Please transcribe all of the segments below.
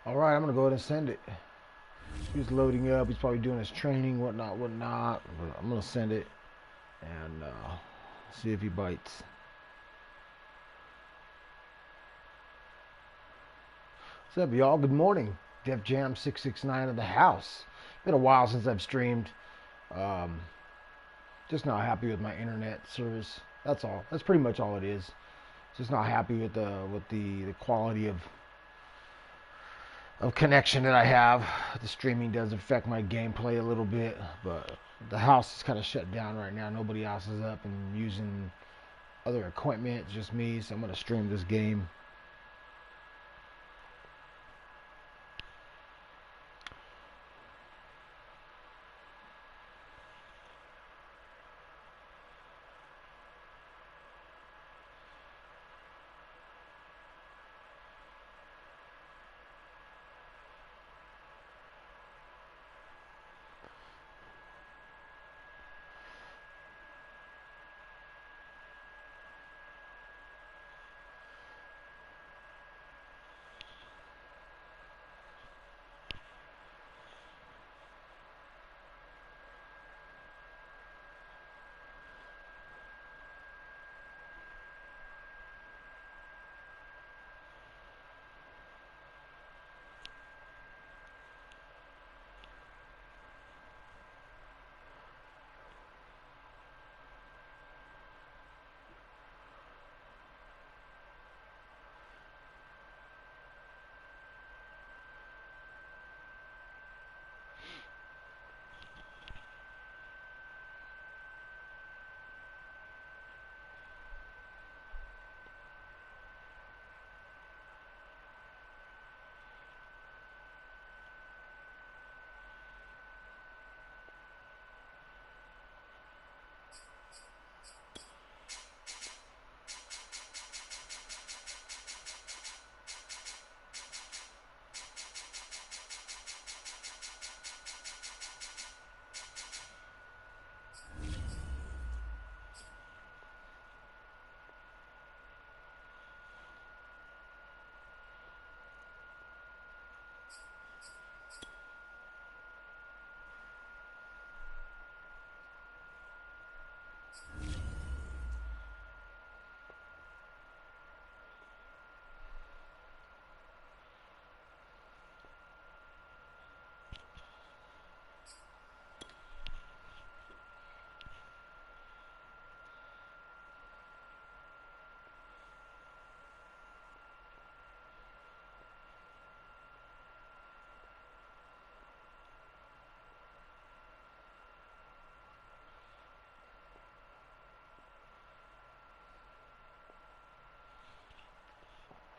All right, I'm gonna go ahead and send it. He's loading up. He's probably doing his training, whatnot. But I'm gonna send it and see if he bites. What's up, y'all? Good morning. Defjam669 of the house. Been a while since I've streamed. Just not happy with my internet service. That's all. That's pretty much all it is. Just not happy with the quality of connection that I have. The streaming does affect my gameplay a little bit, but the house is kind of shut down right now. Nobody else is up and using other equipment. It's just me, so I'm gonna stream this game.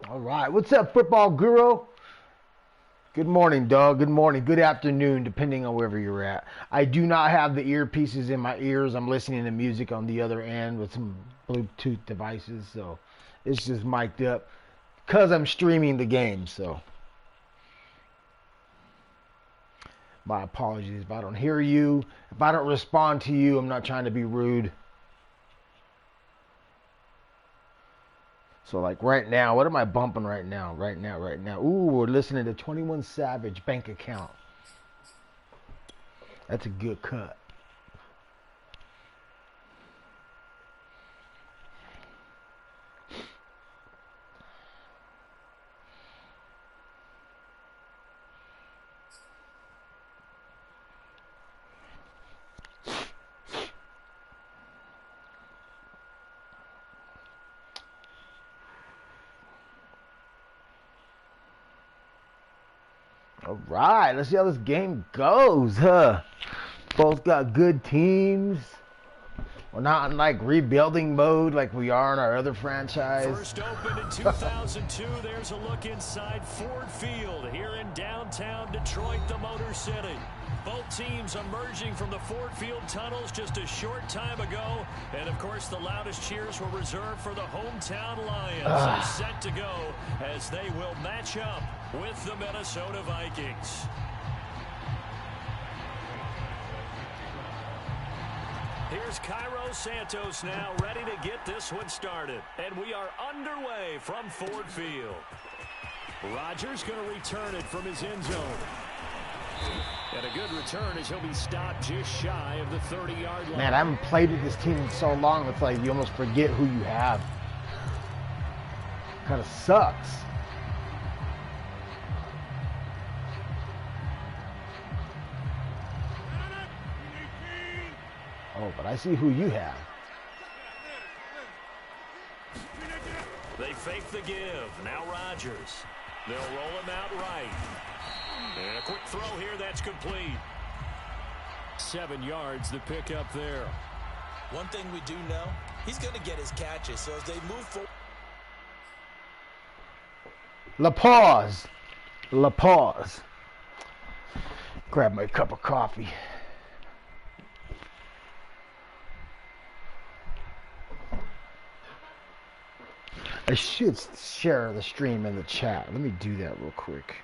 All right, what's up, football guru? Good morning, dog. Good morning. Good afternoon, depending on wherever you're at. I do not have the earpieces in my ears. I'm listening to music on the other end with some Bluetooth devices, so it's just mic'd up because I'm streaming the game. So my apologies if I don't hear you. If I don't respond to you, I'm not trying to be rude. So like right now, what am I bumping right now? Right now. Ooh, we're listening to 21 Savage, Bank Account. That's a good cut. All right, let's see how this game goes, huh? Both got good teams. We're not in like rebuilding mode like we are in our other franchise. First opened in 2002. There's a look inside Ford Field here in downtown Detroit, the Motor City. Both teams emerging from the Ford Field tunnels just a short time ago. And, of course, the loudest cheers were reserved for the hometown Lions. They're set to go as they will match up with the Minnesota Vikings. Here's Cairo Santos now ready to get this one started. And we are underway from Ford Field. Rodgers going to return it from his end zone. And a good return as he'll be stopped just shy of the 30-yard line. Man, I haven't played with this team in so long, it's like you almost forget who you have. Kind of sucks. Oh, but I see who you have. They fake the give. Now Rodgers. They'll roll him out right. And a quick throw here that's complete. 7 yards to pick up there. One thing we do know, he's going to get his catches. So as they move forward. La pause. La pause. Grab my cup of coffee. I should share the stream in the chat. Let me do that real quick.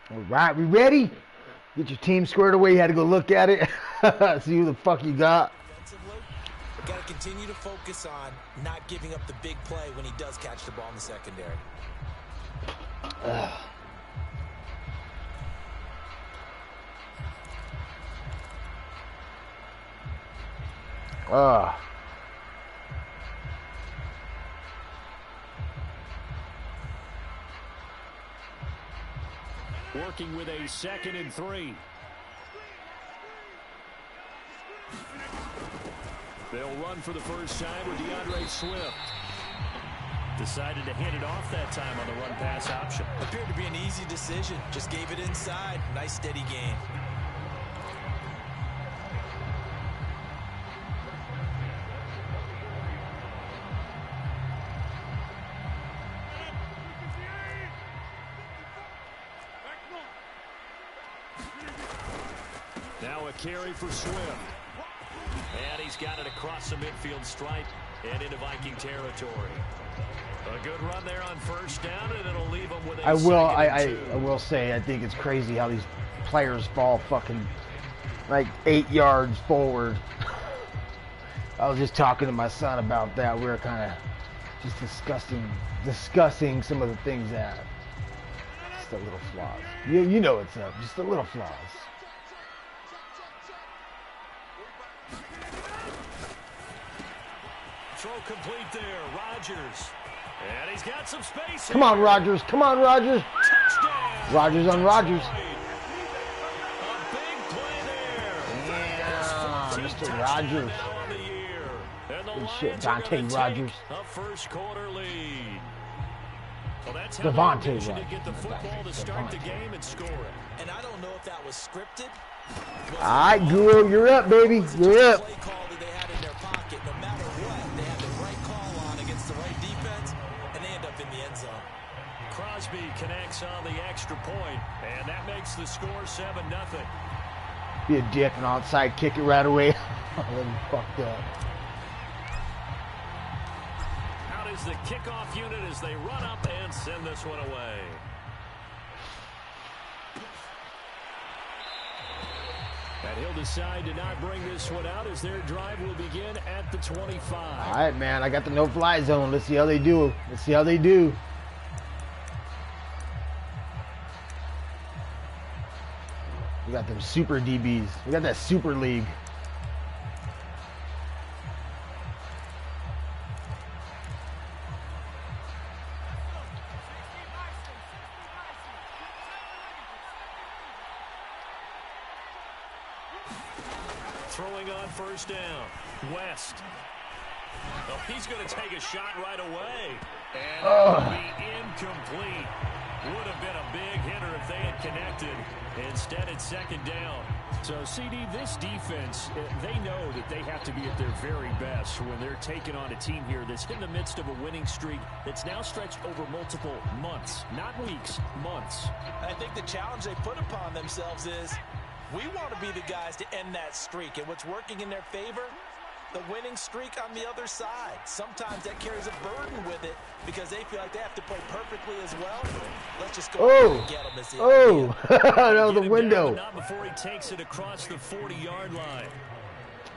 All right, we ready? Get your team squared away. You had to go look at it. See who the fuck you got. Got to continue to focus on not giving up the big play when he does catch the ball in the secondary. Working with a 2nd and 3. They'll run for the first time with DeAndre Swift. Decided to hand it off that time on the run-pass option. Appeared to be an easy decision. Just gave it inside. Nice steady gain. Now a carry for Swift. And he's got it across the midfield stripe and into Viking territory. A good run there on first down, and it'll leave him with a I will say, I think it's crazy how these players fall fucking like 8 yards forward. I was just talking to my son about that. We were kind of just discussing some of the things that, just the little flaws. You know what's up, just the little flaws. Throw complete there, Rodgers. And he's got some space. Come on, Rodgers. Come on, Rodgers. Touchdown. Rodgers on Rodgers. A big play there. Yeah, Mr. Rodgers. Good shit, Dante Rodgers. A first quarter lead. Well, that's how Devontae Rodgers. To get the football to start the game and score it. And I don't know if that was scripted. All right, Guru, you're up, baby. You're up. Play call that they had in their pocket. No matter what, they had the right call on against the right defense, and they end up in the end zone. Crosby connects on the extra point, and that makes the score 7-0. Be a dick and outside kick it right away. Then fucked up. Out is the kickoff unit as they run up and send this one away. And he'll decide to not bring this one out as their drive will begin at the 25. All right, man. I got the no-fly zone. Let's see how they do. Let's see how they do. We got them super DBs. We got that super league. Throwing on first down. West. Well, he's going to take a shot right away. And it'll be incomplete. Would have been a big hitter if they had connected. Instead, it's second down. So, CD, this defense, they know that they have to be at their very best when they're taking on a team here that's in the midst of a winning streak that's now stretched over multiple months. Not weeks, months. I think the challenge they put upon themselves is we want to be the guys to end that streak. And what's working in their favor? The winning streak on the other side. Sometimes that carries a burden with it because they feel like they have to play perfectly as well. Let's just go and get them as the no, the window. Not before he takes it across the 40-yard line.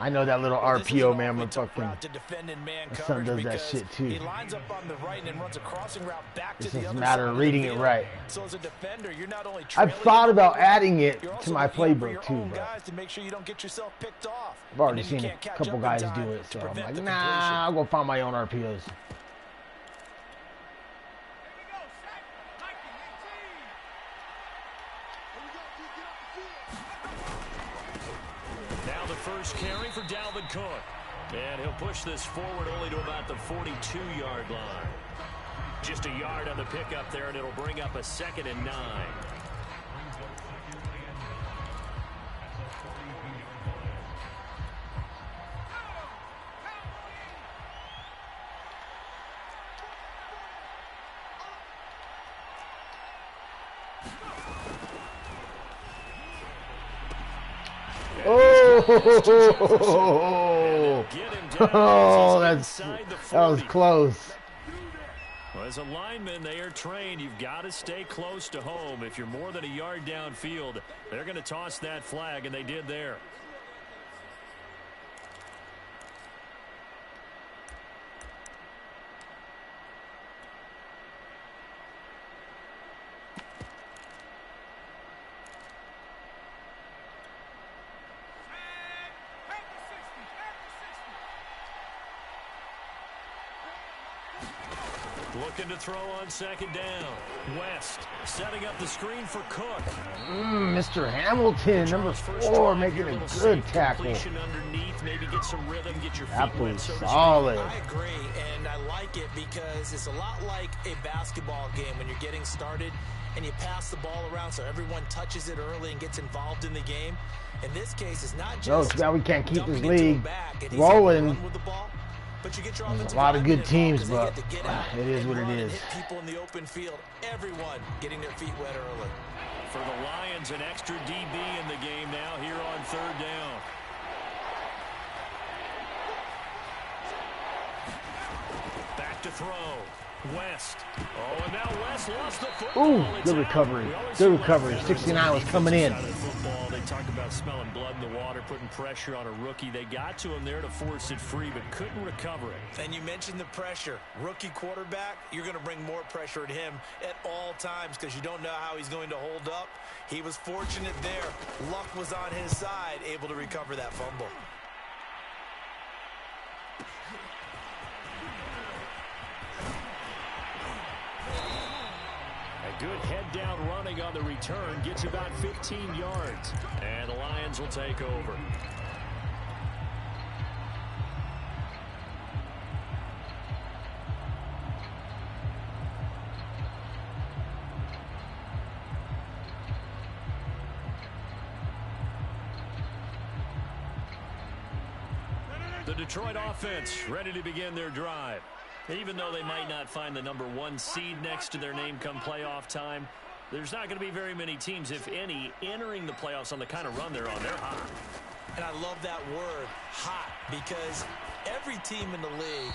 I know that little RPO, man. My fucking my son does that shit too. He lines up on the right and runs a crossing route back to the other side. It's just a matter of reading it right. So as a defender, you're not only I've thought about adding it to my playbook too, bro. To make sure you don't get yourself picked off. I've already seen a couple guys do it, so I'm like, nah, I'll go find my own RPOs. Now the first carry for Dalvin Cook. And he'll push this forward only to about the 42-yard line. Just a yard on the pickup there, and it'll bring up a 2nd and 9. That was close. Well, as a lineman, they are trained. You've got to stay close to home. If you're more than a yard downfield, they're going to toss that flag, and they did there. Looking to throw on 2nd down. West setting up the screen for Cook. Mr. Hamilton, number 4, making a good tackle. Underneath, maybe get some rhythm, get your feet That wet, was so to solid. I agree, and I like it because it's a lot like a basketball game when you're getting started and you pass the ball around so everyone touches it early and gets involved in the game. In this case, it's not just No, it's now we can't keep this dumping into a league bag and rolling. run with the ball. But you get your There's a offensive lot of linemen good teams, involved 'cause but they get to get out it is and what it run and is. hit people in the open field. Everyone getting their feet wet early. For the Lions, an extra DB in the game now here on 3rd down. Back to throw. West. Oh, and now West lost the football. Ooh, good recovery. Good recovery. 69 was coming in. They talk about smelling blood in the water, putting pressure on a rookie. They got to him there to force it free, but couldn't recover it. And you mentioned the pressure. Rookie quarterback, you're going to bring more pressure at him at all times because you don't know how he's going to hold up. He was fortunate there. Luck was on his side, able to recover that fumble. Good head-down running on the return. Gets about 15 yards. And the Lions will take over. The Detroit offense ready to begin their drive. Even though they might not find the #1 seed next to their name come playoff time, there's not going to be very many teams, if any, entering the playoffs on the kind of run they're on. They're hot. And I love that word, hot, because every team in the league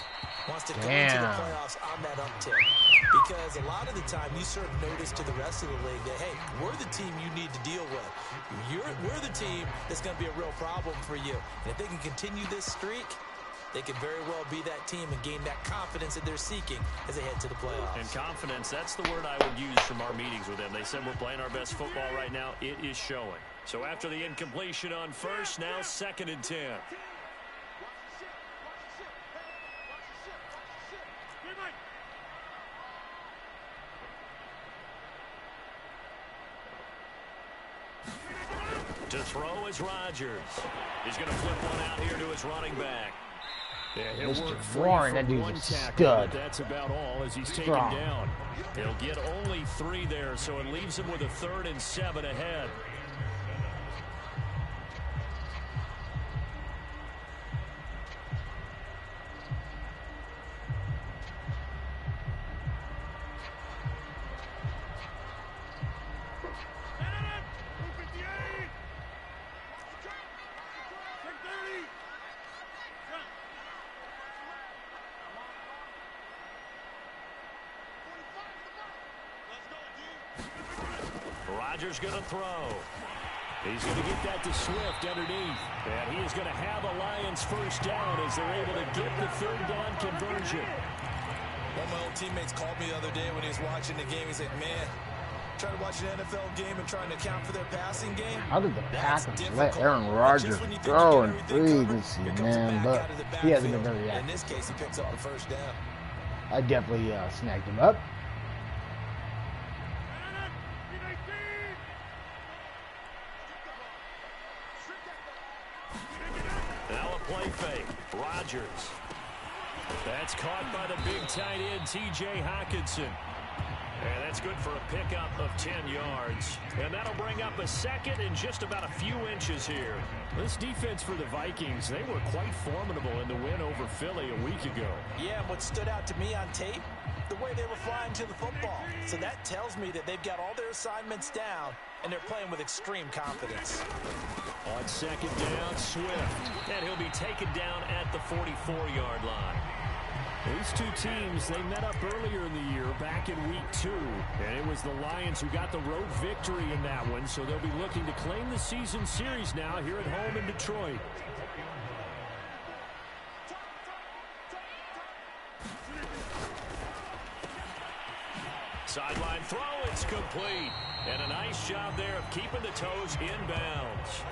wants to go into the playoffs on that uptick. Because a lot of the time you serve notice to the rest of the league that, hey, we're the team you need to deal with. We're the team that's going to be a real problem for you. And if they can continue this streak, they could very well be that team and gain that confidence that they're seeking as they head to the playoffs. And confidence, that's the word I would use from our meetings with them. They said we're playing our best football right now. It is showing. So after the incompletion on first, now 2nd and 10. To throw is Rodgers. He's going to flip one out here to his running back. Yeah, Mr. Warren, that dude's a stud. That's about all as he's taken down. He'll get only 3 there, so it leaves him with a 3rd and 7 ahead. Rodgers going to throw. He's going to get that to Swift underneath. And he is going to have a Lions 1st down as they're able to get the 3rd down conversion. One of my old teammates called me the other day when he was watching the game. He said, man, trying to watch an NFL game and trying to account for their passing game. How did the Packers let Aaron Rodgers throw and free this year, man? But he hasn't been very active. In this case, he picks up the 1st down. I definitely snagged him up. Play fake. Rodgers. That's caught by the big tight end, T.J. Hockenson. And that's good for a pickup of 10 yards. And that'll bring up a 2nd and just about a few inches here. This defense for the Vikings, they were quite formidable in the win over Philly a week ago. Yeah, and what stood out to me on tape, the way they were flying to the football. So that tells me that they've got all their assignments down, and they're playing with extreme confidence. On 2nd down, Swift. And he'll be taken down at the 44-yard line. These two teams, they met up earlier in the year, back in week 2. And it was the Lions who got the road victory in that one, so they'll be looking to claim the season series now here at home in Detroit. Sideline throw, it's complete. And a nice job there of keeping the toes inbounds.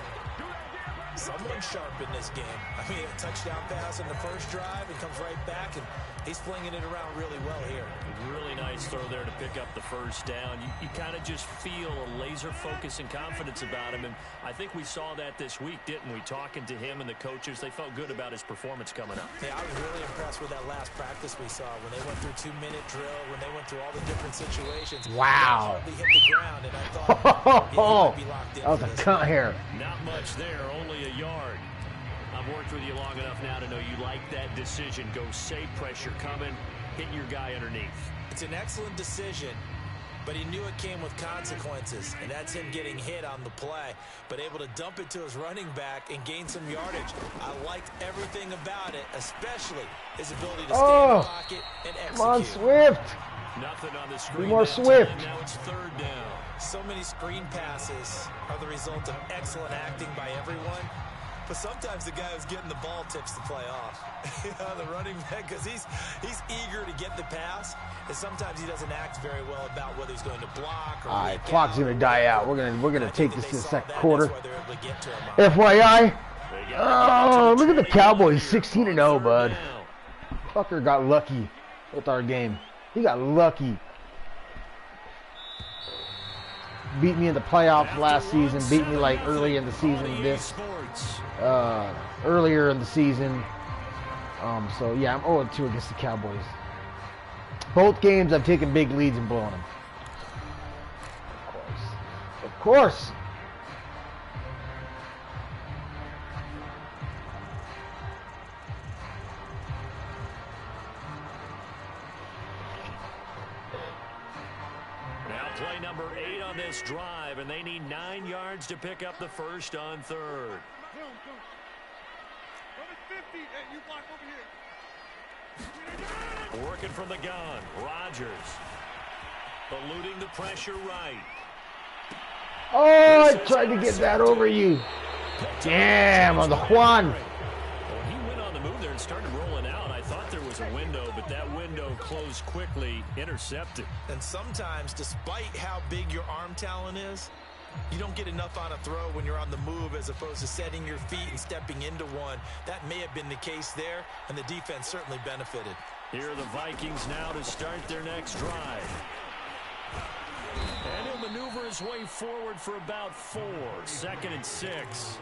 Someone sharp in this game. I mean, a touchdown pass in the first drive and comes right back, and he's flinging it around really well here. Really nice throw there to pick up the 1st down. You kind of just feel a laser focus and confidence about him, and I think we saw that this week, didn't we? Talking to him and the coaches, they felt good about his performance coming up. Yeah, I was really impressed with that last practice we saw when they went through 2-minute drill, when they went through all the different situations. Wow. He hit the ground, and I thought he might be locked in. That was a cut here. Not much there, only a yard. I've worked with you long enough now to know you like that decision. Go save pressure coming, hit your guy underneath. It's an excellent decision, but he knew it came with consequences, and that's him getting hit on the play, but able to dump it to his running back and gain some yardage. I liked everything about it, especially his ability to stay in the pocket and execute. Come on, Swift. Nothing on the screen. Be more Swift. Now it's third down. So many screen passes are the result of excellent acting by everyone. But sometimes the guy who's getting the ball tips the play off. The running back, because he's eager to get the pass, and sometimes he doesn't act very well about whether he's going to block or. All right, clock's gonna die out. We're gonna take this to the second quarter. FYI. Oh, look at the Cowboys, 16-0, bud. Fucker got lucky with our game. He got lucky. Beat me in the playoffs last season. Beat me like early in the season. Earlier in the season. So yeah, I'm 0-2 against the Cowboys. Both games I've taken big leads and blown them. Of course. Play number 8 on this drive, and they need 9 yards to pick up the first on third. Working from the gun, Rodgers. Eluding the pressure right. Oh, I tried to get that over you. Damn, on the Juan. Well, he went on the move there and started rolling out. I thought there was a window, but that window closed quickly, intercepted. And sometimes, despite how big your arm talent is, you don't get enough on a throw when you're on the move as opposed to setting your feet and stepping into one. That may have been the case there, and the defense certainly benefited. Here are the Vikings now to start their next drive. And he'll maneuver his way forward for about 4. 2nd and 6.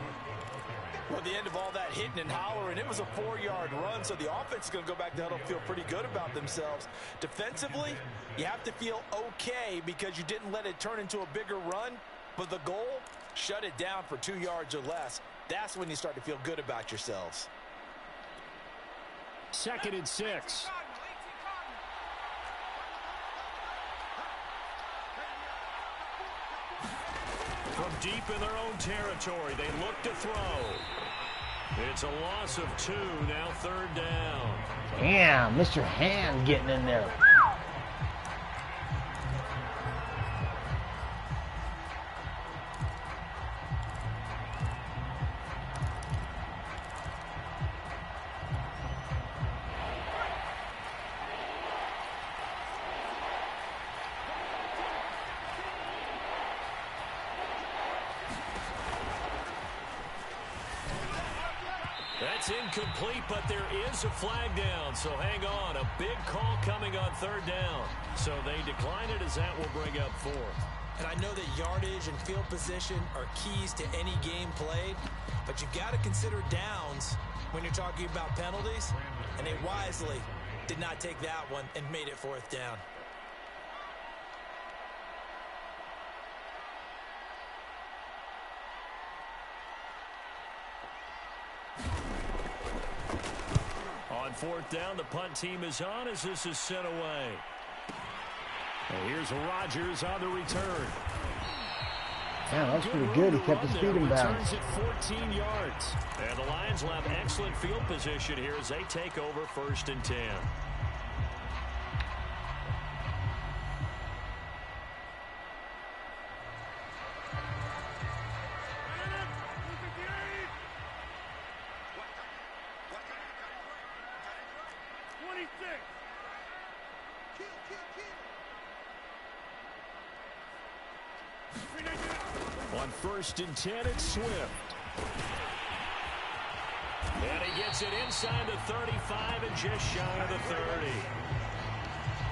Well, at the end of all that hitting and hollering, it was a 4-yard run, so the offense is going to go back to huddle, feel pretty good about themselves. Defensively, you have to feel okay because you didn't let it turn into a bigger run, but the goal, shut it down for 2 yards or less. That's when you start to feel good about yourselves. 2nd and 6. From deep in their own territory, they look to throw. It's a loss of 2, now 3rd down. Damn, Mr. Hand getting in there. That's incomplete, but there is a flag down, so hang on. A big call coming on 3rd down. So they decline it as that will bring up 4th. And I know that yardage and field position are keys to any game played, but you've got to consider downs when you're talking about penalties, and they wisely did not take that one and made it 4th down. On 4th down, the punt team is on as this is sent away. And here's Rodgers on the return. Yeah, that was pretty good. He kept his feet in bounds. Returns at 14 yards. And the Lions will have excellent field position here as they take over 1st and 10. On 1st and 10, it's Swift. And he gets it inside the 35 and just shy of the 30.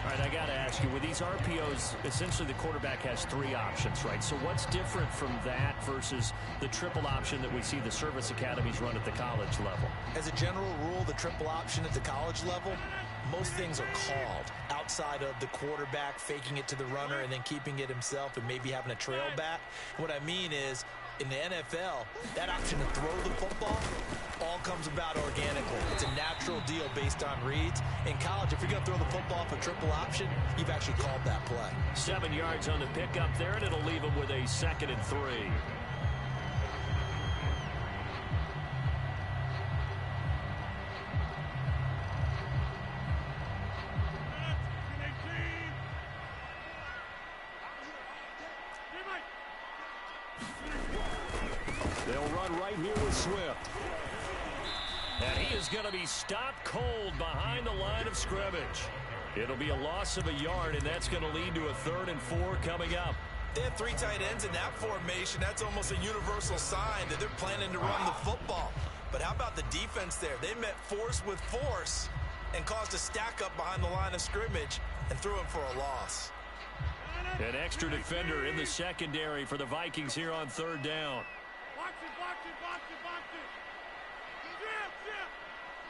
All right, I got to ask you, with these RPOs, essentially the quarterback has 3 options, right? So what's different from that versus the triple option that we see the service academies run at the college level? As a general rule, the triple option at the college level, most things are called outside of the quarterback faking it to the runner and then keeping it himself and maybe having a trail back. What I mean is In the NFL, that option to throw the football all comes about organically. It's a natural deal based on reads. In college, if you're going to throw the football for triple option, you've actually called that play. 7 yards on the pickup there, and it'll leave him with a 2nd and 3. They'll run right here with Swift. And he is going to be stopped cold behind the line of scrimmage. It'll be a loss of a yard, and that's going to lead to a 3rd and 4 coming up. They have 3 tight ends in that formation. That's almost a universal sign that they're planning to run the football. But how about the defense there? They met force with force and caused a stack up behind the line of scrimmage and threw him for a loss. An extra defender in the secondary for the Vikings here on 3rd down. Box it. Zip.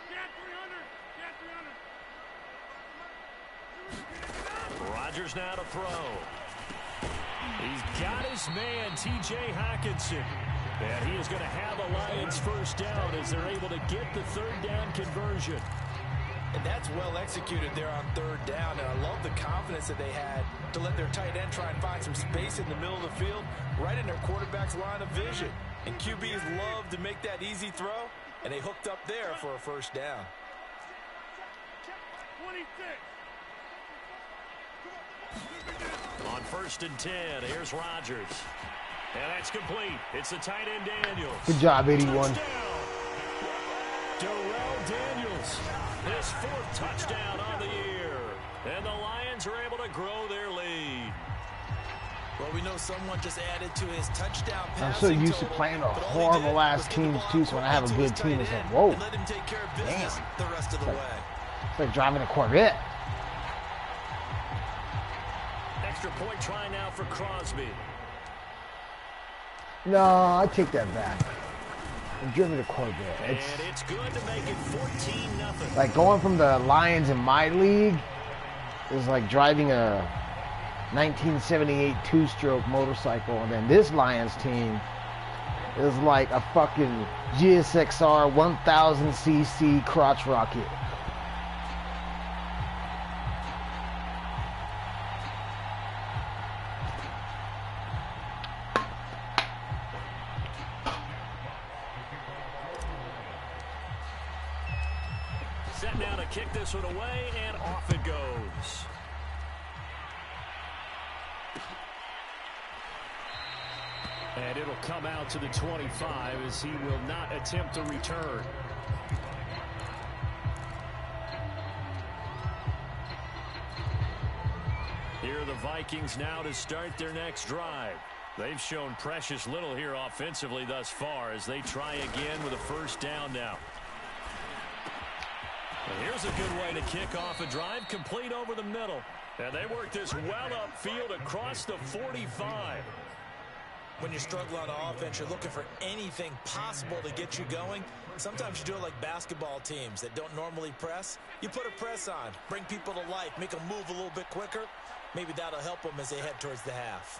Get 300. Rodgers now to throw. He's got his man, T.J. Hockenson. And he is going to have a Lions 1st down as they're able to get the 3rd down conversion. And that's well executed there on 3rd down. And I love the confidence that they had to let their tight end try and find some space in the middle of the field, right in their quarterback's line of vision. And QBs love to make that easy throw, and they hooked up there for a 1st down. 26. On 1st and 10, here's Rodgers. And that's complete. It's the tight end Daniels. Good job, 81. Darrell Daniels, his 4th touchdown on the year. And the Lions are able to grow their lead. Well, we know someone just added to his touchdown passing I'm so used to playing a horrible ass teams too, so when I have a good team, it's like, whoa. Let him take care of business the rest of the way. It's like driving a Corvette. Extra point try now for Crosby. No, I take that back. I'm driven a Corvette. And it's good to make it 14-0. Like going from the Lions in my league is like driving a 1978 two-stroke motorcycle, and then this Lions team is like a fucking GSXR 1000cc crotch rocket. Set now to kick this one away, and off it goes. And it'll come out to the 25 as he will not attempt to return. Here are the Vikings now to start their next drive. They've shown precious little here offensively thus far as they try again with a 1st down now. And here's a good way to kick off a drive, complete over the middle. And they work this well upfield across the 45. When you struggle on offense, you're looking for anything possible to get you going. Sometimes you do it like basketball teams that don't normally press. You put a press on, bring people to life, make them move a little bit quicker. Maybe that'll help them as they head towards the half.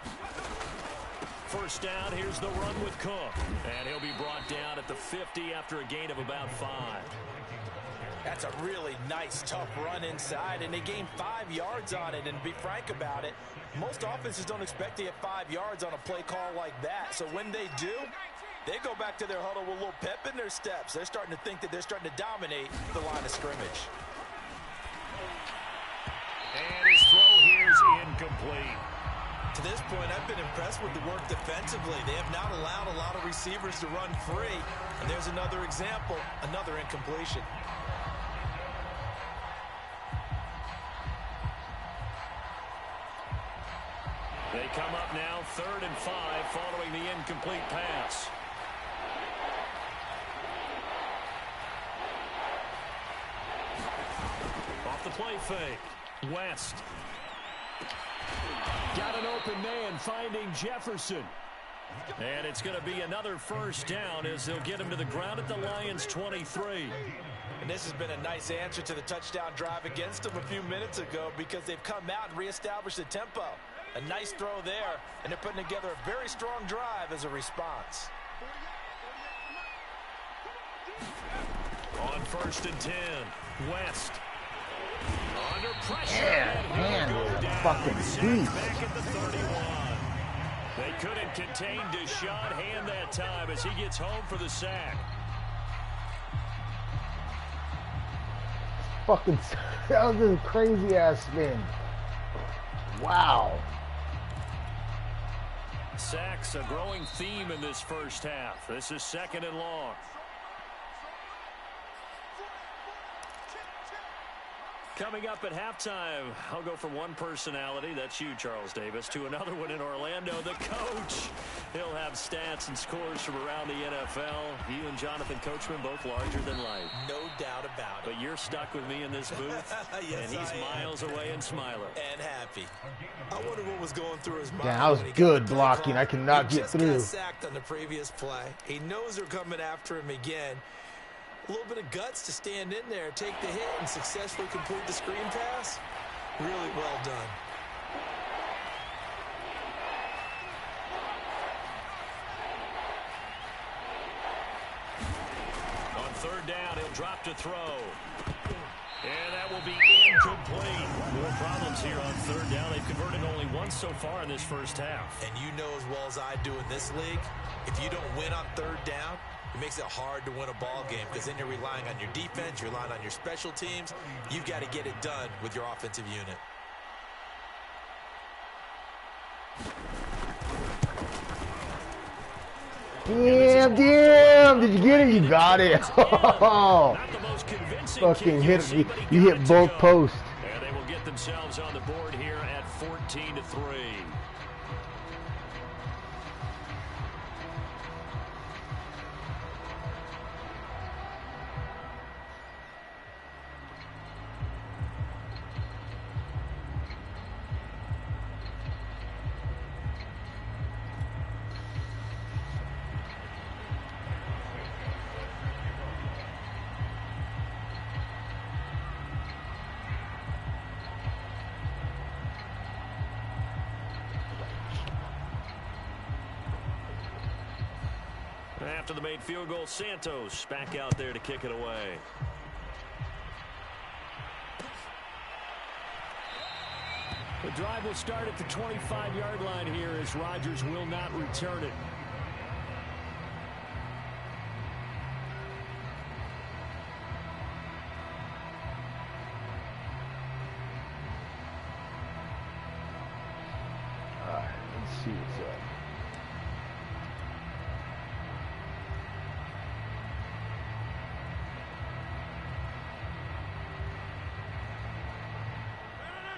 1st down, here's the run with Cook. And he'll be brought down at the 50 after a gain of about 5. That's a really nice, tough run inside, and they gained 5 yards on it. And to be frank about it, most offenses don't expect to get 5 yards on a play call like that. So when they do, they go back to their huddle with a little pep in their steps. They're starting to think that they're starting to dominate the line of scrimmage. And his throw here is incomplete. To this point, I've been impressed with the work defensively. They have not allowed a lot of receivers to run free. And there's another example, another incompletion. They come up now 3rd and 5 following the incomplete pass. Off the play fake. West. Got an open man finding Jefferson. And it's going to be another 1st down as they'll get him to the ground at the Lions 23. And this has been a nice answer to the touchdown drive against them a few minutes ago because they've come out and reestablished the tempo. A nice throw there, and they're putting together a very strong drive as a response. On 1st and 10, West. Under pressure. Yeah, man, fucking beast. Back at the 31. They couldn't contain Deshaun Hand that time as he gets home for the sack. Fucking, that was a crazy ass spin. Wow. Sacks, a growing theme in this first half. This is 2nd and long. Coming up at halftime, I'll go from one personality, that's you, Charles Davis, to another one in Orlando, the coach. He'll have stats and scores from around the NFL. You and Jonathan Coachman both larger than life. No doubt about it. But you're stuck with me in this booth, Yes, and he's miles away and smiling. And happy. I wonder what was going through his mind. Yeah, that was good blocking. I cannot get through. He just got sacked on the previous play. He knows they're coming after him again. A little bit of guts to stand in there, take the hit, and successfully complete the screen pass. Really well done. On 3rd down, he'll drop to throw. And that will be incomplete. More problems here on 3rd down. They've converted only once so far in this first half. And you know as well as I do in this league, if you don't win on 3rd down, it makes it hard to win a ball game because then you're relying on your defense, you're relying on your special teams. You've got to get it done with your offensive unit. Damn, did you get it? You got it. Oh, fucking hit it. You hit both posts. And they will get themselves on the board here at 14-3. After the made field goal, Santos back out there to kick it away. The drive will start at the 25-yard line here as Rodgers will not return it. All right, let's see what's up.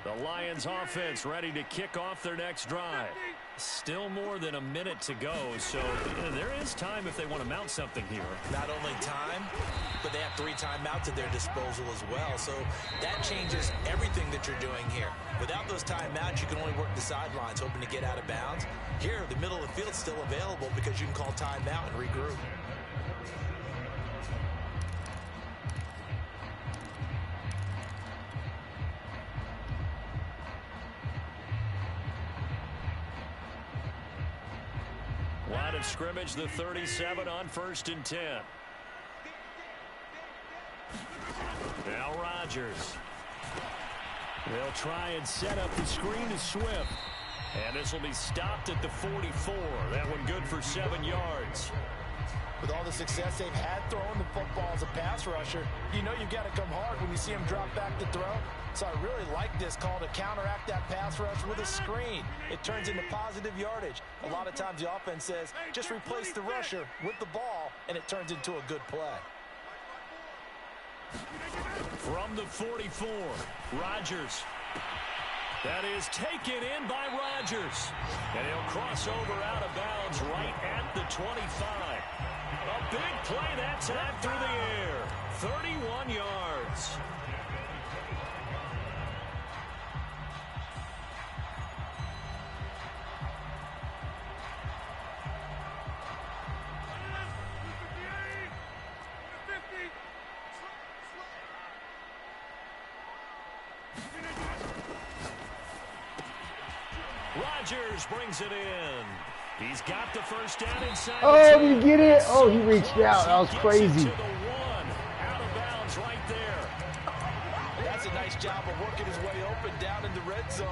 The Lions offense ready to kick off their next drive. Still more than a minute to go, so there is time if they want to mount something here. Not only time, but they have 3 timeouts at their disposal as well. So that changes everything that you're doing here. Without those timeouts, you can only work the sidelines, hoping to get out of bounds. Here, the middle of the field's still available because you can call timeout and regroup. Line of scrimmage, the 37 on 1st and 10. Now Rodgers. They'll try and set up the screen to Swift. And this will be stopped at the 44. That one good for 7 yards. With all the success they've had throwing the football as a pass rusher, you know you've got to come hard when you see him drop back to throw. So I really like this call to counteract that pass rush with a screen. It turns into positive yardage. A lot of times the offense says, just replace the rusher with the ball, and it turns into a good play. From the 44, Rodgers. That is taken in by Rodgers. And he'll cross over out of bounds right at the 25. A big play that time through the air. 31 yards. Rodgers brings it in. He's got the first down inside. Oh, did you get it? Oh, he reached out. That was crazy. To the one. Out of bounds right there. That's a nice job of working his way open down in the red zone.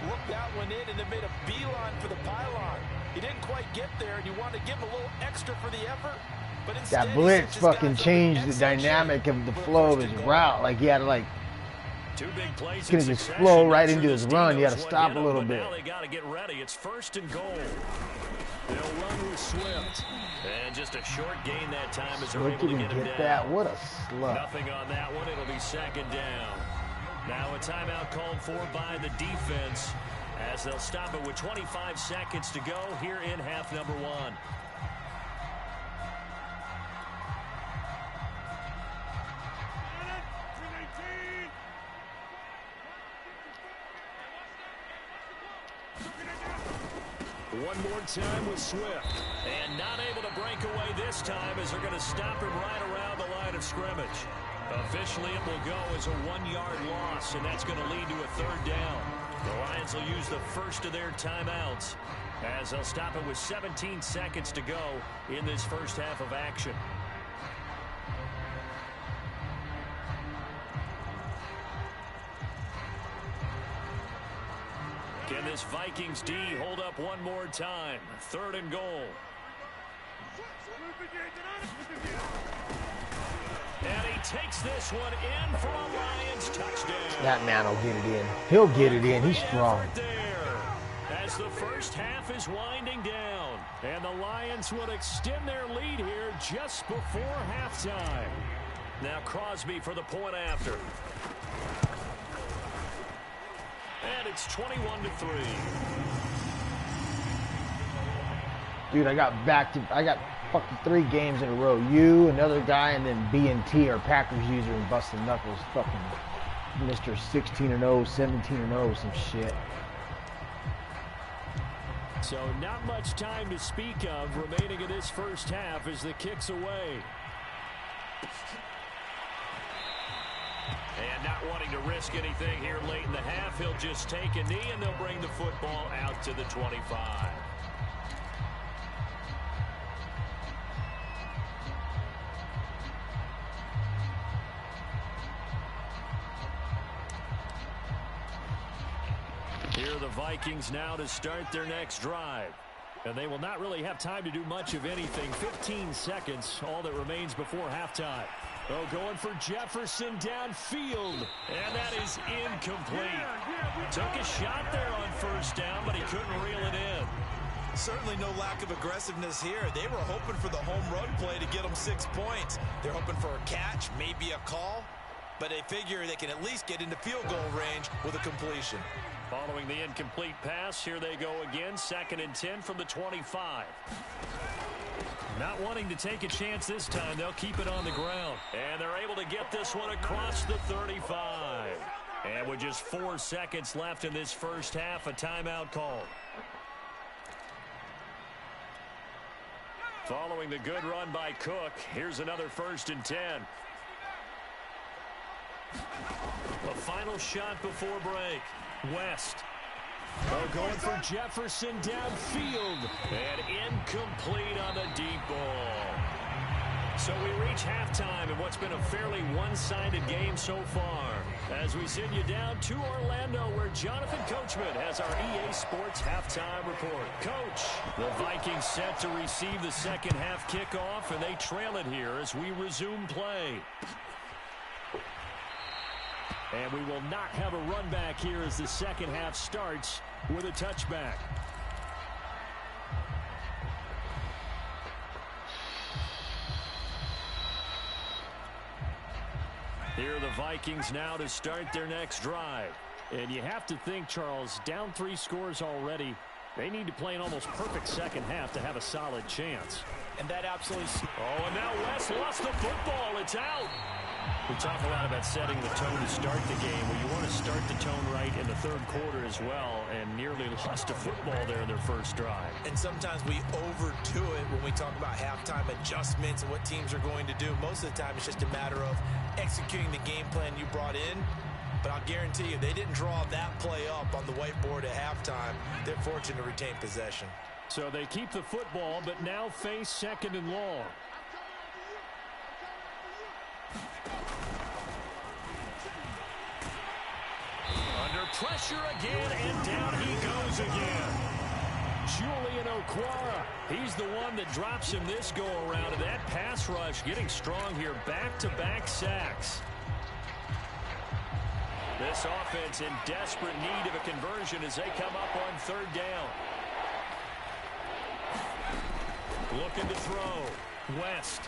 Looked that one in and then made a beeline for the pylon. He didn't quite get there, and you want to give him a little extra for the effort. But instead, that blitz fucking changed the dynamic of the flow of his route. Like, he had to, like, two big plays. He's going to just flow right into his run. You got to stop a little bit. Now they got to get ready. It's 1st and goal. They'll run with Swift. And just a short gain that time as they're able to get him down. That. What a slug. Nothing on that one. It'll be 2nd down. Now a timeout called for by the defense as they'll stop it with 25 seconds to go here in half number 1. One more time with Swift. And not able to break away this time as they're going to stop him right around the line of scrimmage. Officially, it will go as a 1-yard loss, and that's going to lead to a 3rd down. The Lions will use the first of their timeouts as they'll stop it with 17 seconds to go in this first half of action. Can this Vikings D hold up one more time? 3rd and goal. And he takes this one in for a Lions touchdown. That man will get it in. He'll get it in. He's strong. Right there, as the first half is winding down. And the Lions will extend their lead here just before halftime. Now Crosby for the point after. And it's 21-3. Dude, I got fucking 3 games in a row. You, another guy, and then B&T, our Packers user, and busting knuckles. Fucking Mr. 16-0, 17-0, some shit. So not much time to speak of remaining in this first half as the kick's away. And not wanting to risk anything here late in the half, he'll just take a knee and they'll bring the football out to the 25. Here are the Vikings now to start their next drive. And they will not really have time to do much of anything. 15 seconds, all that remains before halftime. Oh, going for Jefferson downfield. And that is incomplete. Took a shot there on 1st down, but he couldn't reel it in. Certainly no lack of aggressiveness here. They were hoping for the home run play to get them 6 points. They're hoping for a catch, maybe a call. But they figure they can at least get into field goal range with a completion. Following the incomplete pass, here they go again. 2nd and 10 from the 25. Not wanting to take a chance this time, they'll keep it on the ground. And they're able to get this one across the 35. And with just 4 seconds left in this first half, a timeout call. Following the good run by Cook, here's another 1st and 10. The final shot before break. West. Oh, going for Jefferson downfield. And incomplete on the deep ball. So we reach halftime in what's been a fairly one-sided game so far. As we send you down to Orlando, where Jonathan Coachman has our EA Sports halftime report. Coach, the Vikings set to receive the second half kickoff, and they trail it here as we resume play. And we will not have a run back here as the second half starts with a touchback. Here are the Vikings now to start their next drive. And you have to think, Charles, down 3 scores already. They need to play an almost perfect second half to have a solid chance. And that absolutely... Oh, and now West lost the football. It's out. We talk a lot about setting the tone to start the game. Well, you want to start the tone right in the 3rd quarter as well, and nearly lost a football there in their first drive. And sometimes we overdo it when we talk about halftime adjustments and what teams are going to do. Most of the time, it's just a matter of executing the game plan you brought in. But I'll guarantee you, they didn't draw that play up on the whiteboard at halftime. They're fortunate to retain possession. So they keep the football, but now face 2nd and long. Under pressure again, and down he goes again. Julian Okwara, he's the one that drops him this go-around, and that pass rush getting strong here. Back-to-back sacks. This offense in desperate need of a conversion as they come up on 3rd down. Looking to throw. West.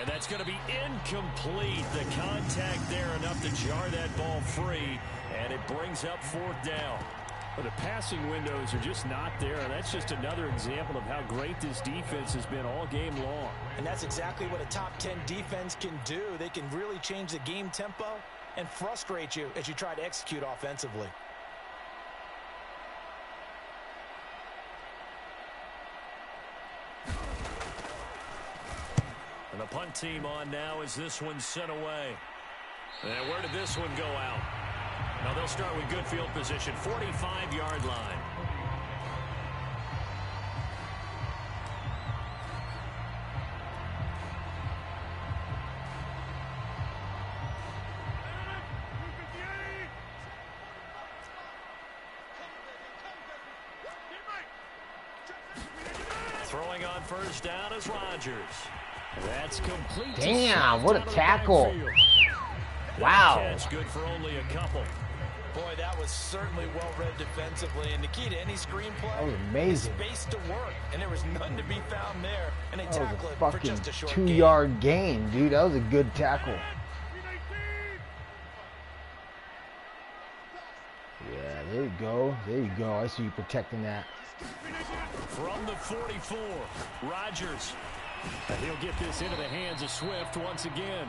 And that's going to be incomplete. The contact there enough to jar that ball free, and it brings up 4th down. But the passing windows are just not there, and that's just another example of how great this defense has been all game long. And that's exactly what a top 10 defense can do. They can really change the game tempo and frustrate you as you try to execute offensively. And the punt team on now as this one's sent away. And where did this one go out? Now they'll start with good field position, 45-yard line. Throwing on 1st down is Rodgers. That's complete. Damn, what a tackle. Wow. Catch good for only a couple. Boy, that was certainly well-read defensively. And the key to any screenplay That was amazing. is space to work. And there was none to be found there. And they That was tackled a it for fucking just a short 2-yard gain, dude. That was a good tackle. Yeah, there you go. There you go. I see you protecting that. From the 44, Rodgers. And he'll get this into the hands of Swift once again.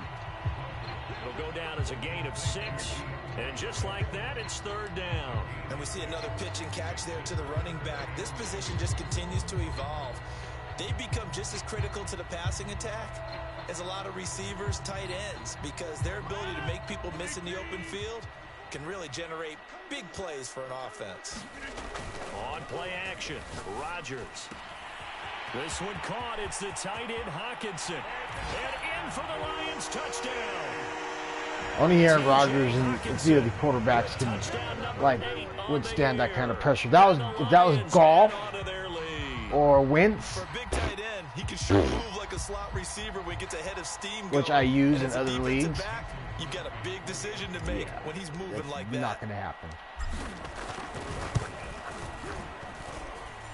It'll go down as a gain of 6. And just like that, it's 3rd down. And we see another pitch and catch there to the running back. This position just continues to evolve. They become just as critical to the passing attack as a lot of receivers, tight ends, because their ability to make people miss in the open field can really generate big plays for an offense. On play action, Rodgers. This one caught. It's the tight end, Hawkinson. And in for the Lions, touchdown. Only Aaron Rodgers and a few of the quarterbacks can like withstand that kind of pressure. If that was Golf or Wentz, For a big tight end, he can sure move like a slot receiver when he gets ahead of steam. which I use in other leagues. Back, you've got a big decision to make when he's moving like that. Not going to happen.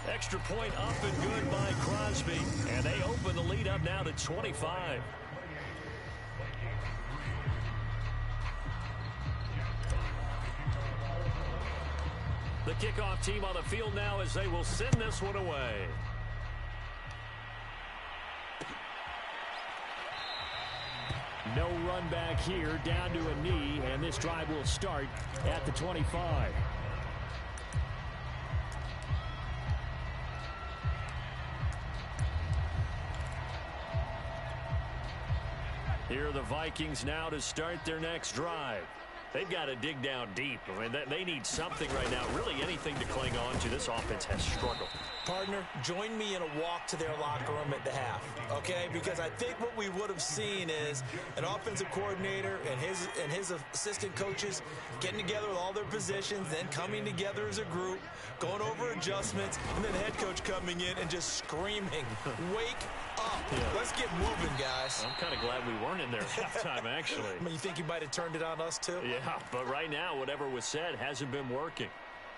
Extra point up and good by Crosby. And they open the lead up now to 25. The kickoff team on the field now as they will send this one away. No run back here, down to a knee, and this drive will start at the 25. Here are the Vikings now to start their next drive. They've got to dig down deep. I mean, they need something right now, really anything to cling on to. This offense has struggled. Partner, join me in a walk to their locker room at the half, okay? Because I think what we would have seen is an offensive coordinator and his assistant coaches getting together with all their positions, then coming together as a group, going over adjustments, and then the head coach coming in and just screaming, wake up. Yeah. Let's get moving, guys. I'm kind of glad we weren't in there at halftime, actually. I mean, you think he might have turned it on us, too? Yeah, but right now, whatever was said hasn't been working.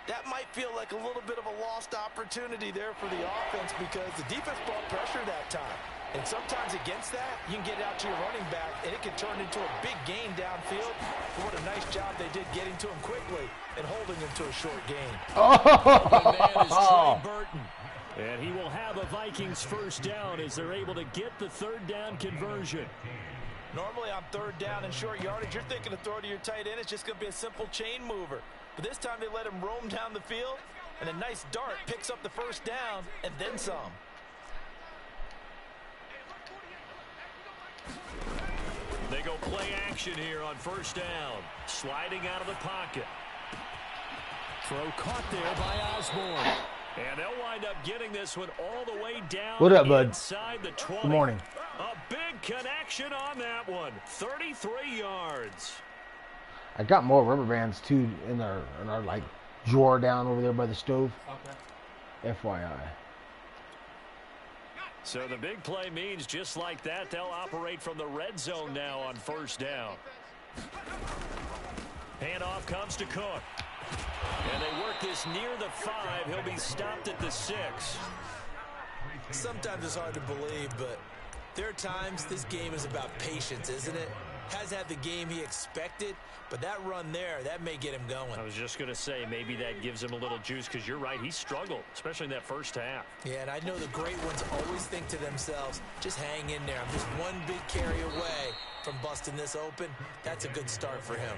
That might feel like a little bit of a lost opportunity there for the offense because the defense brought pressure that time. And sometimes against that, you can get out to your running back, and it can turn into a big gain downfield. But what a nice job they did getting to him quickly and holding him to a short gain. The man is Trey Burton. And he will have a Vikings first down as they're able to get the 3rd down conversion. Normally on 3rd down and short yardage, you're thinking to throw to your tight end. It's just going to be a simple chain mover. But this time they let him roam down the field, and a nice dart picks up the first down and then some. They go play action here on first down. Sliding out of the pocket. Throw caught there by Osborne. And they'll wind up getting this one all the way down. What up, bud? Inside the 20. Good morning. A big connection on that one. 33 yards. I got more rubber bands too in our like drawer down over there by the stove. Okay. FYI. So the big play means just like that, they'll operate from the red zone now on first down. Handoff comes to Cook. And they work this near the 5. He'll be stopped at the 6. Sometimes it's hard to believe, but there are times this game is about patience, isn't it? Has had the game he expected, but that run there, that may get him going. I was just going to say, maybe that gives him a little juice, because you're right, he struggled, especially in that first half. Yeah, and I know the great ones always think to themselves, just hang in there. I'm just one big carry away from busting this open. That's a good start for him.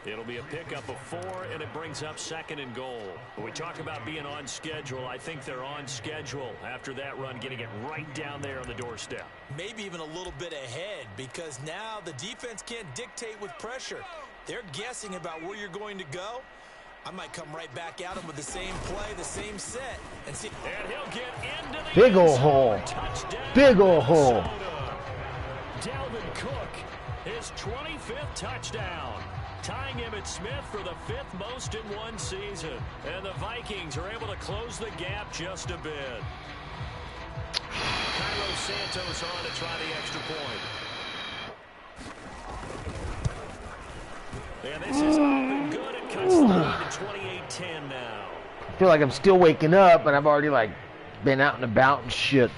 It'll be a pickup of 4, and it brings up 2nd and goal. When we talk about being on schedule, I think they're on schedule after that run, getting it right down there on the doorstep. Maybe even a little bit ahead, because now the defense can't dictate with pressure. They're guessing about where you're going to go. I might come right back at him with the same play, the same set, and see. And he'll get into the Big ol' hole. Touchdown, Big ol' hole. Dalvin Cook, his 25th touchdown. Tying Emmitt Smith for the 5th most in one season. And the Vikings are able to close the gap just a bit. Cairo Santos on to try the extra point. And this is open good. It cuts the lead to 28-10 now. I feel like I'm still waking up, and I've already like been out and about and shit.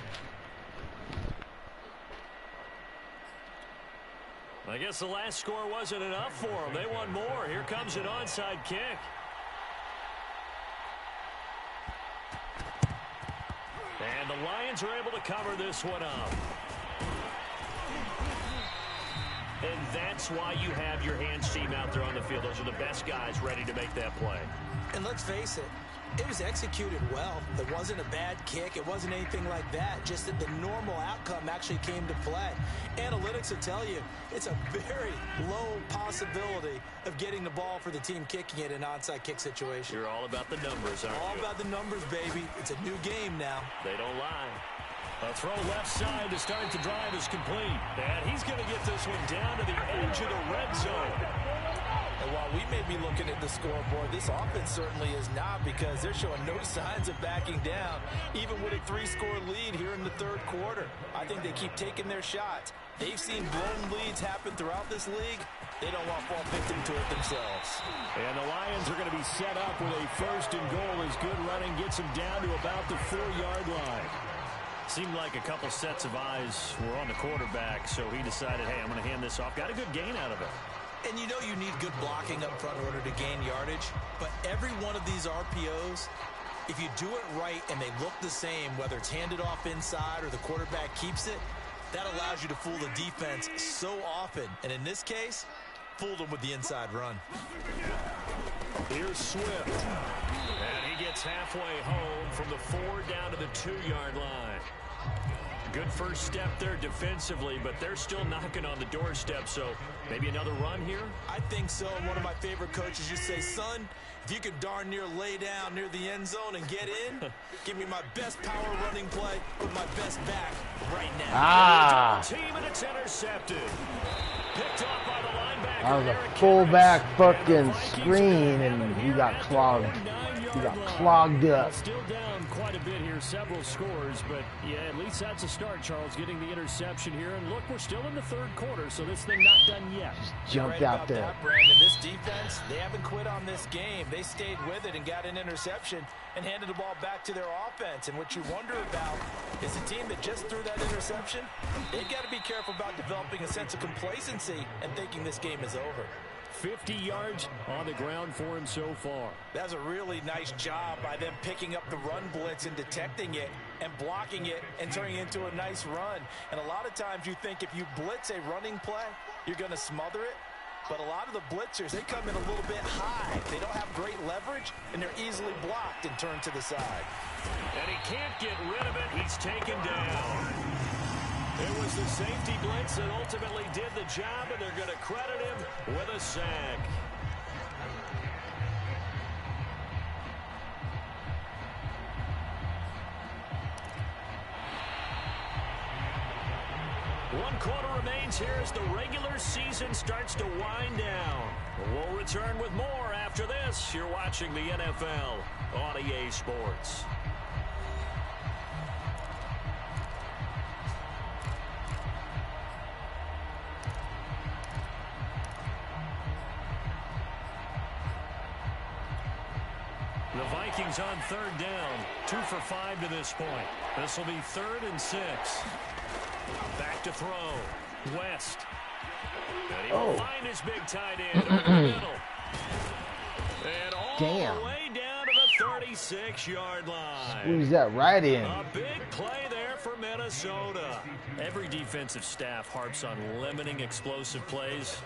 I guess the last score wasn't enough for them. They want more. Here comes an onside kick. And the Lions are able to cover this one up. And that's why you have your hands team out there on the field. Those are the best guys ready to make that play. And let's face it, it was executed well. It wasn't a bad kick. It wasn't anything like that. Just that the normal outcome actually came to play. Analytics will tell you it's a very low possibility of getting the ball for the team kicking it in an onside kick situation. You're all about the numbers, aren't you? All about the numbers, baby. It's a new game now. They don't lie. A throw left side to start the drive is complete. And he's going to get this one down to the edge of the red zone. And while we may be looking at the scoreboard, this offense certainly is not, because they're showing no signs of backing down, even with a 3-score lead here in the third quarter. I think they keep taking their shots. They've seen blown leads happen throughout this league. They don't want to fall victim to it themselves. And the Lions are going to be set up with a 1st and goal as good running gets them down to about the 4-yard line. Seemed like a couple sets of eyes were on the quarterback, so he decided, hey, I'm going to hand this off. Got a good gain out of it. And you know you need good blocking up front in order to gain yardage, but every one of these RPOs, if you do it right and they look the same, whether it's handed off inside or the quarterback keeps it, that allows you to fool the defense so often. And in this case, fooled them with the inside run. Here's Swift. And he gets halfway home from the 4 down to the 2-yard line. Good first step there defensively, but they're still knocking on the doorstep, so maybe another run here? I think so. And one of my favorite coaches used to say, son, if you could darn near lay down near the end zone and get in, give me my best power running play with my best back right now. Team, and it's intercepted. Picked off by the linebacker. That was a fullback fucking screen, and he got clogged. He got clogged up. Still down quite a bit here, several scores, but yeah, at least that's a start, Charles, getting the interception here. And look, we're still in the third quarter, so this thing not done yet. Just jumped out there. That, Brandon. This defense, they haven't quit on this game. They stayed with it and got an interception and handed the ball back to their offense. And what you wonder about is a team that just threw that interception, they've got to be careful about developing a sense of complacency and thinking this game is over. 50 yards on the ground for him so far. That was a really nice job by them picking up the run blitz and detecting it and blocking it and turning it into a nice run. And a lot of times you think if you blitz a running play, you're going to smother it. But a lot of the blitzers, they come in a little bit high. They don't have great leverage, and they're easily blocked and turned to the side. And he can't get rid of it. He's taken down. It was the safety blitz that ultimately did the job, and they're going to credit him with a sack. One quarter remains here as the regular season starts to wind down. We'll return with more after this. You're watching the NFL on EA Sports. The Vikings on third down. 2 for 5 to this point. This will be 3rd and 6. Back to throw. West. And he will find his big tight end over the middle. And all the way down to the 36-yard line. Squeeze that right in. A big play there for Minnesota. Every defensive staff harps on limiting explosive plays.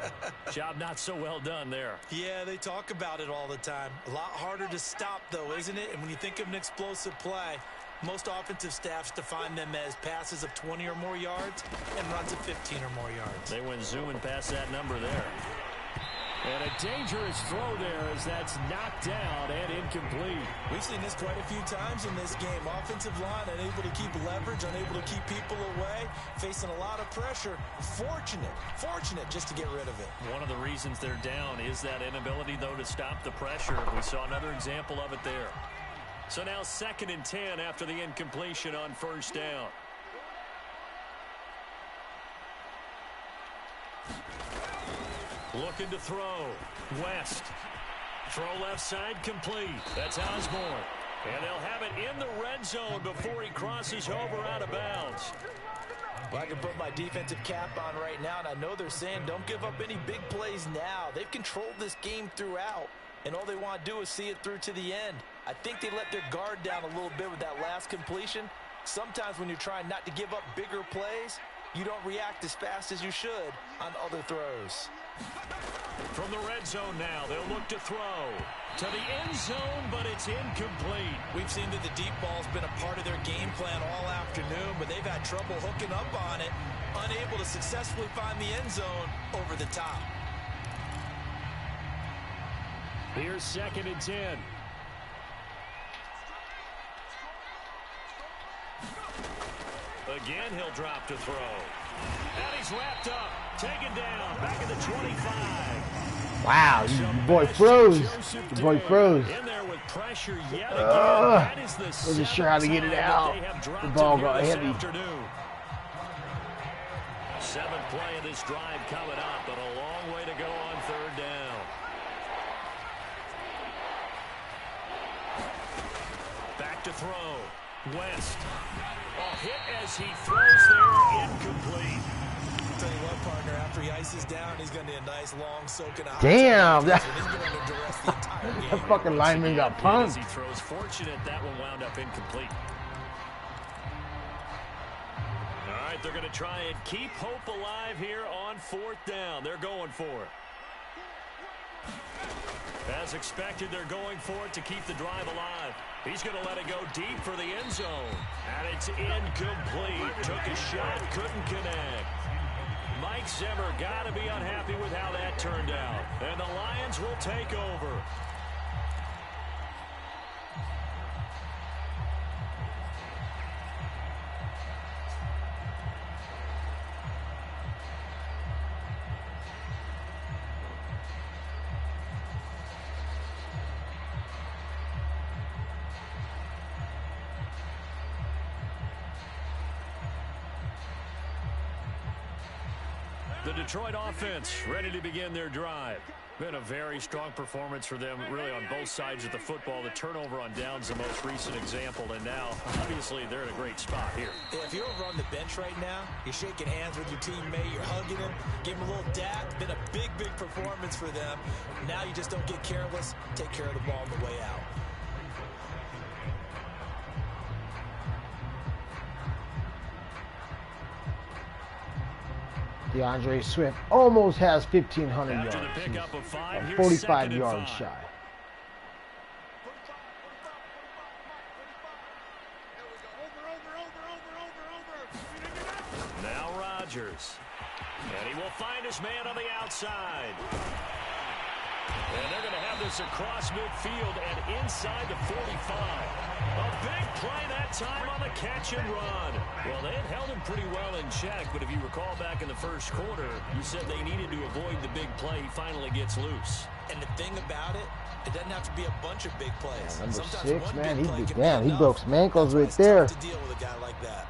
Job not so well done there. Yeah, they talk about it all the time. A lot harder to stop, though, isn't it? And when you think of an explosive play, most offensive staffs define them as passes of 20 or more yards and runs of 15 or more yards. They went zooming past that number there. And a dangerous throw there as that's knocked down and incomplete. We've seen this quite a few times in this game. Offensive line unable to keep leverage, unable to keep people away, facing a lot of pressure. Fortunate just to get rid of it. One of the reasons they're down is that inability, though, to stop the pressure. We saw another example of it there. So now 2nd and 10 after the incompletion on 1st down. Looking to throw. West. Throw left side complete. That's Osborne. And they'll have it in the red zone before he crosses over out of bounds. Well, I can put my defensive cap on right now, and I know they're saying don't give up any big plays now. They've controlled this game throughout, and all they want to do is see it through to the end. I think they let their guard down a little bit with that last completion. Sometimes when you're trying not to give up bigger plays, you don't react as fast as you should on other throws. From the red zone now, they'll look to throw. To the end zone, but it's incomplete. We've seen that the deep ball's been a part of their game plan all afternoon, but they've had trouble hooking up on it, unable to successfully find the end zone over the top. Here's 2nd and 10. Again, he'll drop to throw. And he's wrapped up, taken down, back at the 25. Wow, your boy froze. Your boy froze. In there with pressure yet again. That is the wasn't sure how to get it out. The ball got heavy. 7th play of this drive coming up, but a long way to go on 3rd down. Back to throw. West. Oh, hit as he throws there, incomplete. I'll tell you what, partner, after he ices down, he's going to need a nice long soak in a hot damn, that fucking lineman got punked. As he throws, fortunate that one wound up incomplete. All right, they're going to try and keep hope alive here on 4th down. They're going for it. As expected, they're going for it to keep the drive alive. He's going to let it go deep for the end zone. And it's incomplete. Took a shot, couldn't connect. Mike Zimmer got to be unhappy with how that turned out. And the Lions will take over. The Detroit offense ready to begin their drive. Been a very strong performance for them, really, on both sides of the football. The turnover on downs, the most recent example, and now, obviously, they're in a great spot here. Yeah, if you're over on the bench right now, you're shaking hands with your teammate, you're hugging him, give him a little dap. Been a big, big performance for them. Now you just don't get careless. Take care of the ball on the way out. DeAndre Swift almost has 1,500 yards. After the pickup of 5, He's here's 45 2nd and yards 5. shy. Now Rogers. And he will find his man on the outside. And they're going to have this across midfield and inside the 45. A big play that time on the catch and run. Well, they had held him pretty well in check, but if you recall back in the first quarter, you said they needed to avoid the big play. He finally gets loose. And the thing about it, it doesn't have to be a bunch of big plays. Number Sometimes 6, one man, big play he can be damn, he enough. broke some ankles right That's why there. it's tough to deal with a guy like that.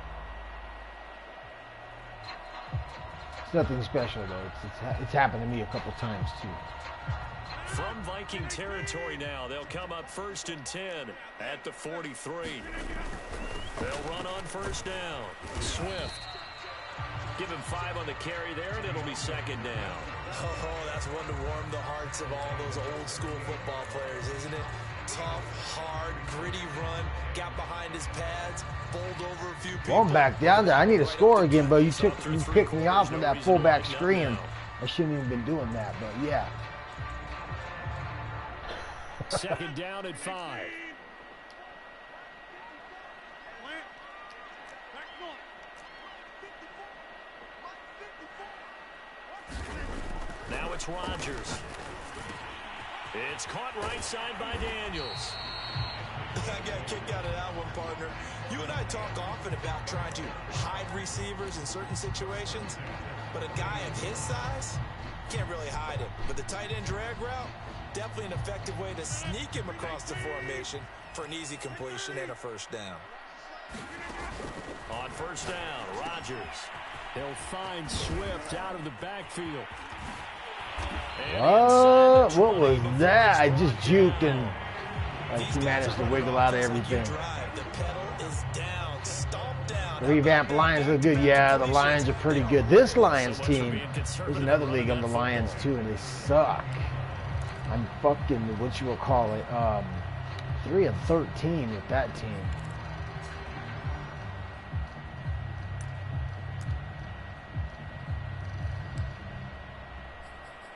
It's nothing special though. It's happened to me a couple times too. From Viking territory now, they'll come up 1st and 10 at the 43. They'll run on first down. Swift. Give him 5 on the carry there, and it'll be 2nd down. Oh, that's one to warm the hearts of all those old school football players, isn't it? Tough, hard, gritty run, got behind his pads, bowled over a few people. Well, I'm back down there. I need to score again, but you picked me off with that fullback screen. I shouldn't even been doing that, but yeah. 2nd down at 5. Now it's Rogers. It's caught right side by Daniels. I got a kick out of that one, partner. You and I talk often about trying to hide receivers in certain situations, but a guy of his size can't really hide him. But the tight end drag route, definitely an effective way to sneak him across the formation for an easy completion and a first down. On first down, Rogers. They'll find Swift out of the backfield. What was that? I just juked and he managed to wiggle out of everything. Revamp Lions look good. Yeah, the Lions are pretty good. This Lions team, there's another league on the Lions too, and they suck. I'm fucking, what you will call it, 3-13 with that team.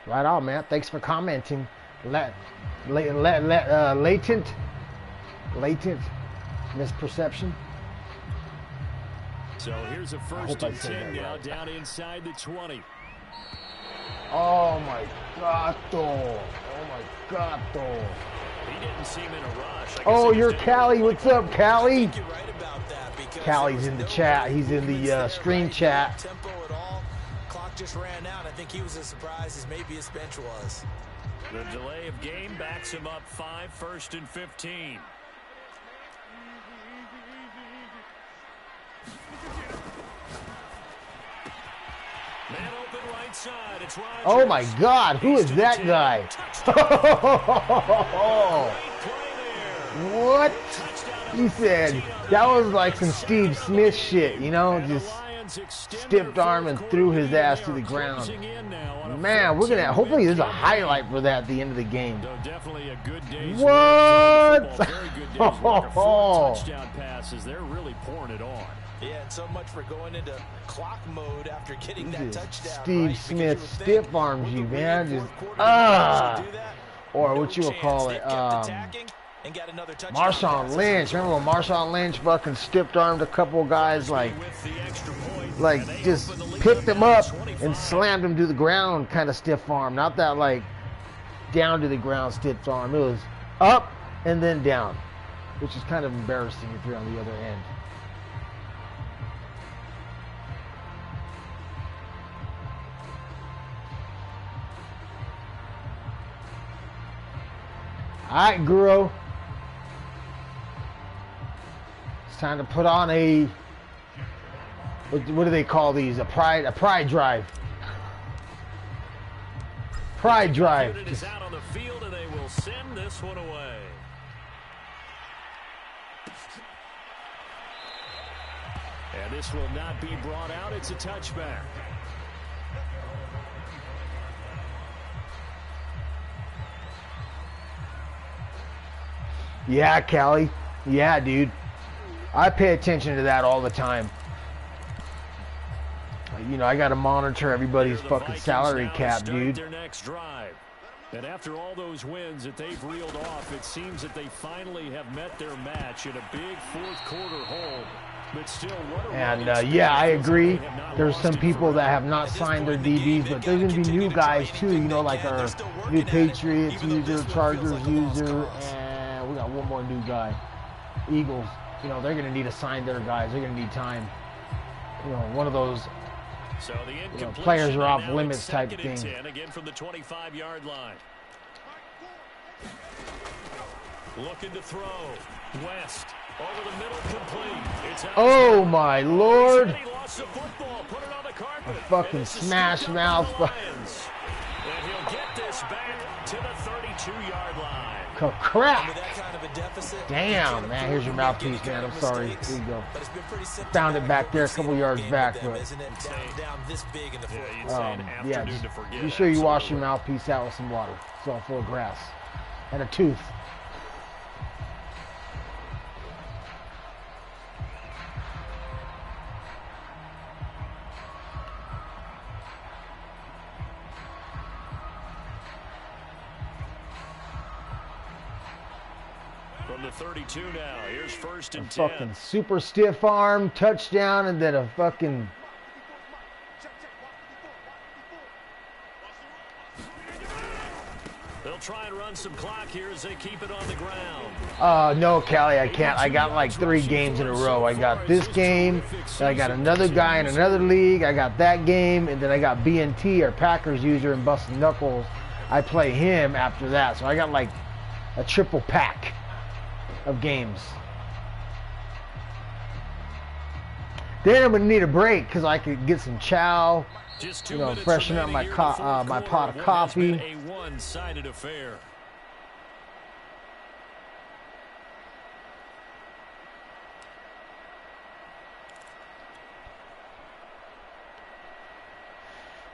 Right on, man. Thanks for commenting. Latent misperception. So here's a 1st and 10 now, down inside the 20. Oh my God, though. Oh my God, though. He didn't seem in a rush. Oh, you're Callie. What's up, Callie? Callie's in the chat. He's in the stream chat. Clock just ran out. I think he was as surprised as maybe his bench was. The delay of game backs him up 5, 1st and 15. Man open right side. It's Rogers. Oh my God, who is that guy? What? He said that was like some Steve Smith shit, you know, just stiffed arm and threw his ass to the ground. Man, we're gonna hopefully there's a highlight for that at the end of the game. What? Touchdown passes. They're really pouring it on. Yeah, and so much for going into clock mode after getting that touchdown. Steve Smith stiff arms you, man. Just or what you will call it, Marshawn Lynch. Remember when Marshawn Lynch fucking stiff armed a couple guys, like just picked them up and slammed them to the ground, kind of stiff arm. Not that like down to the ground stiff arm. It was up and then down, which is kind of embarrassing if you're on the other end. All right, Guru. It's time to put on a what do they call these? A pride drive. Pride drive. It is out on the field, and they will send this one away. And this will not be brought out. It's a touchback. Yeah, Callie. Yeah, dude. I pay attention to that all the time. You know, I got to monitor everybody's fucking salary cap, dude. Their next drive. And after all those wins that they've reeled off, it seems that they finally have met their match in a big fourth quarter hole But still, what a And running yeah, I experience. agree. They have not There's lost some in people that have forever. not signed their DBs, but there's going to be new guys too. You know, like our new Patriots user, Chargers user, and we got one more new guy, Eagles. You know, they're going to need to sign their guys. They're going to need time. You know, one of those So the players are off now limits it's type second and thing. 10, again from the 25-yard line. Looking to throw. West over the middle, complete. It's out. Oh my Lord! He lost the football, put it on the carpet. Fucking smash mouth. And he'll get this back to the 32-yard line. Crap! With that kind of a deficit, Damn, man, here's your mouthpiece, man. I'm sorry. Here you go. Found it back there a couple yards back, but down this big in the fourth. You'd say an yeah, afternoon to forget. be sure you wash your Absolutely. mouthpiece out with some water. It's all full of grass and a tooth. From the 32 now, here's first and 10. Fucking super stiff arm touchdown, and then a fucking They'll try and run some clock here as they keep it on the ground. no, Callie, I can't. I got like 3 games in a row. I got this game, then I got another guy in another league. I got that game, and then I got BNT, our Packers user, and Bustin' Knuckles. I play him after that, so I got like a triple pack of games. Then I'm gonna need a break because I could get some chow, Just 2 you know, minutes freshen up remaining my here in the fourth my quarter. pot of What has coffee. been a one-sided affair.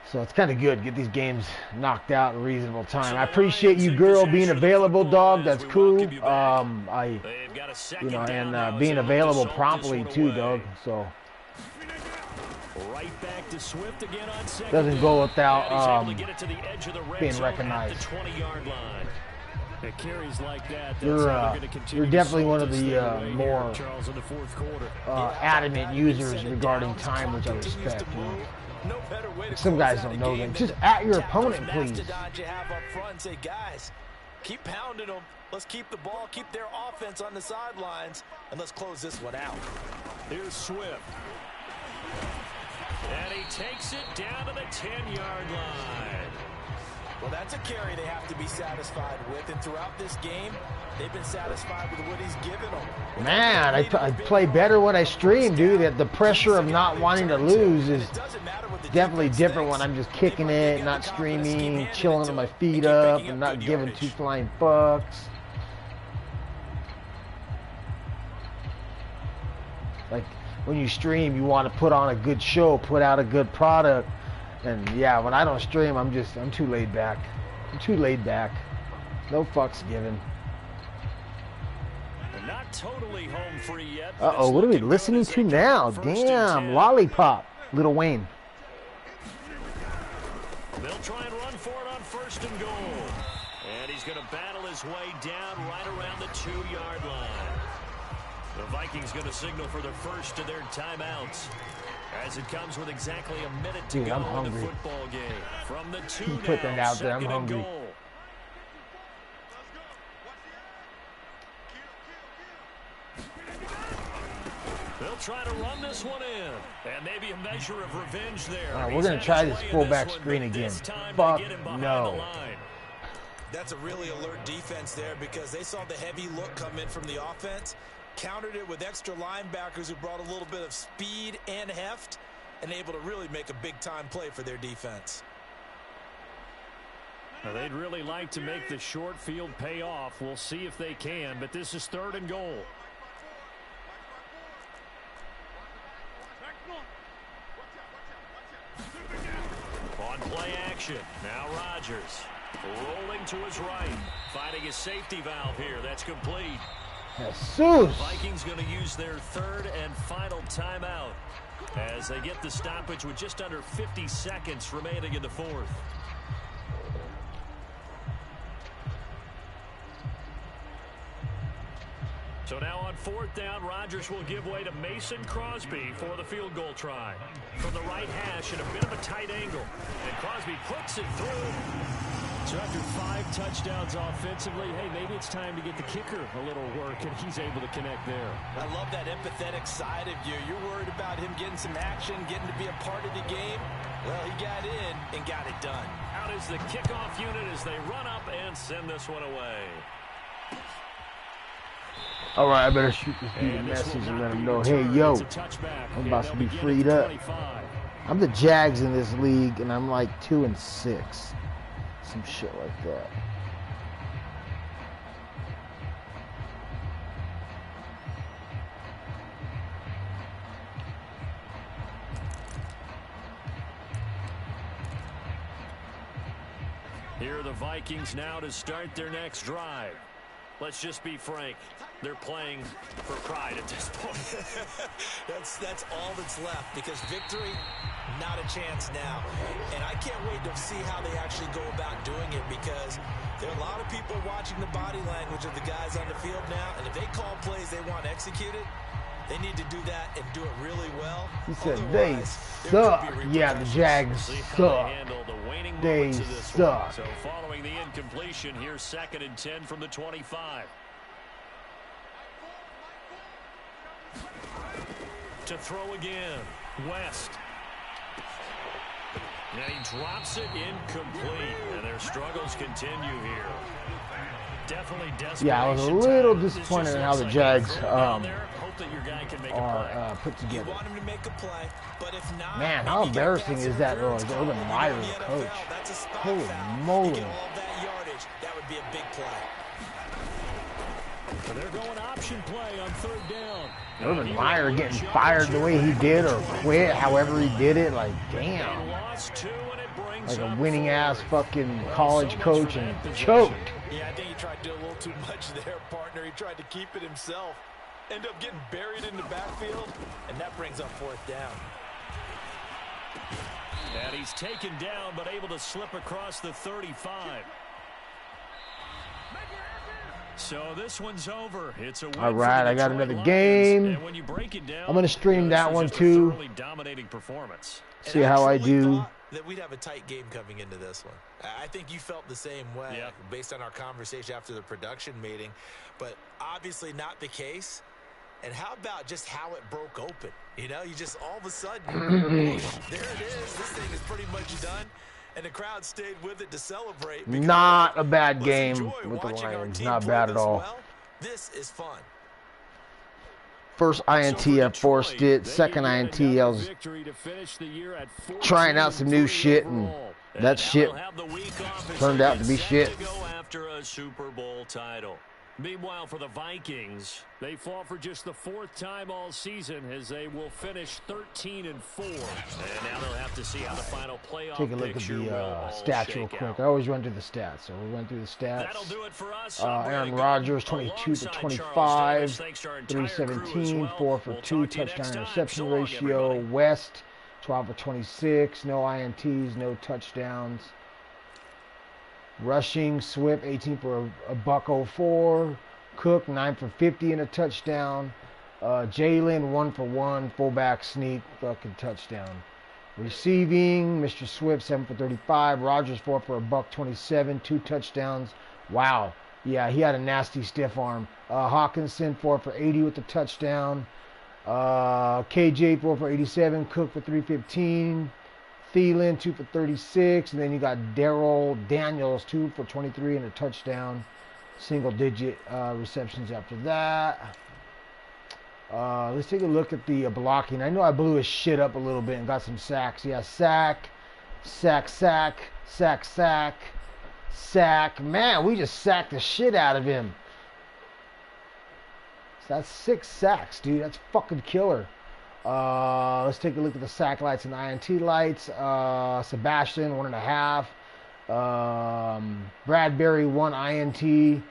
So it's kind of good. Get these games knocked out in a reasonable time. I appreciate you, girl, being available, dog. That's cool. They've got a second down And now being as they available look to promptly salt this too, one dog. away. So Right back to Swift again on second doesn't down. go And he's able without to get it to the edge of the red being zone recognized. At the 20-yard line. It carries like that. That's You're, how they're gonna continue you're to definitely salt one of this the thing away here, more Charles, in the fourth quarter. adamant users regarding time, which I respect. You know. No better way to Some close guys out don't a know game them. than Just to at your tap opponent, those please. mastodons you have up front and say, guys, keep pounding them. Let's keep the ball, keep their offense on the sidelines, and let's close this one out. Here's Swift. And he takes it down to the 10-yard line. Well, that's a carry they have to be satisfied with, and throughout this game, they've been satisfied with what he's given them. Man, I play better when I stream, dude. The pressure of not wanting to lose is definitely different when I'm just kicking it, not streaming, chilling with my feet up, and not giving 2 flying fucks. Like, when you stream, you want to put on a good show, put out a good product. And yeah, when I don't stream, I'm too laid back. I'm too laid back. No fucks given. Not totally home free yet. Uh-oh, what are we listening to now? Damn, Lollipop, Lil Wayne. They'll try and run for it on first and goal. And he's going to battle his way down right around the 2-yard line. The Vikings going to signal for the first of their timeouts as it comes with exactly a minute to Dude, go I'm in the hungry. football game. From the 2 You put that now, out there, I'm second and hungry. goal. They'll try to run this one in. And maybe a measure of revenge there. All right, we're He's going to had try his this way in fullback one, screen but again. this time they Fuck get him behind the no. line. That's a really alert defense there because they saw the heavy look come in from the offense, countered it with extra linebackers who brought a little bit of speed and heft, and able to really make a big-time play for their defense. Now, they'd really like to make the short field pay off. We'll see if they can, but this is third and goal. On play action, now Rodgers rolling to his right, finding his safety valve here. That's complete. Jesus. Vikings going to use their third and final timeout as they get the stoppage with just under 50 seconds remaining in the fourth. So now on 4th down, Rodgers will give way to Mason Crosby for the field goal try. From the right hash at a bit of a tight angle. And Crosby puts it through. So after 5 touchdowns offensively, hey, maybe it's time to get the kicker a little work, and he's able to connect there. I love that empathetic side of you. You're worried about him getting some action, getting to be a part of the game. Well, he got in and got it done. Out is the kickoff unit as they run up and send this one away. All right, I better shoot this dude a message and let him know, hey, yo, I'm about to be freed up. I'm the Jags in this league, and I'm like 2-6. Some shit like that. Here are the Vikings now to start their next drive. Let's just be frank. They're playing for pride at this point. That's all that's left, because victory, not a chance now. And I can't wait to see how they actually go about doing it, because there are a lot of people watching the body language of the guys on the field now, and if they call plays they want executed, they need to do that and do it really well. He said they suck. Yeah, the Jags suck. They suck. So following the incompletion, here's 2nd and 10 from the 25. To throw again, West. And he drops it incomplete, and their struggles continue here. Definitely desperate. Yeah, I was a little disappointed in how the Jags are put together. You want him to make a play, but if not, man, how embarrassing is that, though? The Urban Meyer coach. Holy moly. That would be a big play. So they're going option play on 3rd down. Urban Meyer getting fired the way he did, or quit, however he did it, like, damn. Like a winning-ass fucking college coach and choked. Yeah, I think he tried to do a little too much there, partner. He tried to keep it himself. End up getting buried in the backfield, and that brings up 4th down. And he's taken down, but able to slip across the 35. So this one's over. It's a win. All right, I got another game. And when you break it down, I'm going to stream that one too. Dominating performance. See how I do. That we'd have a tight game coming into this one. I think you felt the same way based on our conversation after the production meeting, but obviously not the case. And how about just how it broke open? You know, you just all of a sudden, whoosh, there it is. This thing is pretty much done. And the crowd stayed with it to celebrate. Not a bad game with the Lions. Not bad at all. Well, this is fun. First INT, I forced it. Second INT, I was trying out some new shit, and that shit turned out to be shit. After a Super Bowl title. Meanwhile, for the Vikings, they fought for just the 4th time all season as they will finish 13-4. And now they'll have to see how the final playoff Take a look at the stats real quick. I always run through the stats, so we'll run through the stats. That'll do it for us. Aaron Rodgers, 22 to 25, 317, 4 for 2, touchdown interception ratio. West, 12 for 26, no INTs, no touchdowns. Rushing, Swift, 18 for a $104. Cook, 9 for 50 and a touchdown. Jalen, 1 for 1, fullback sneak, fucking touchdown. Receiving, Mr. Swift, 7 for 35. Rodgers, 4 for a $127, 2 touchdowns. Wow. Yeah, he had a nasty stiff arm. Hawkinson, 4 for 80 with the touchdown. KJ, 4 for 87. Cook for 315. Thielen, 2 for 36. And then you got Darrell Daniels, 2 for 23 and a touchdown. Single-digit receptions after that. Let's take a look at the blocking. I know I blew his shit up a little bit and got some sacks. Yeah, sack. Man, we just sacked the shit out of him. So that's 6 sacks, dude. That's fucking killer. Let's take a look at the sack lights and INT lights. Sebastian, 1.5. Bradbury, 1 INT. You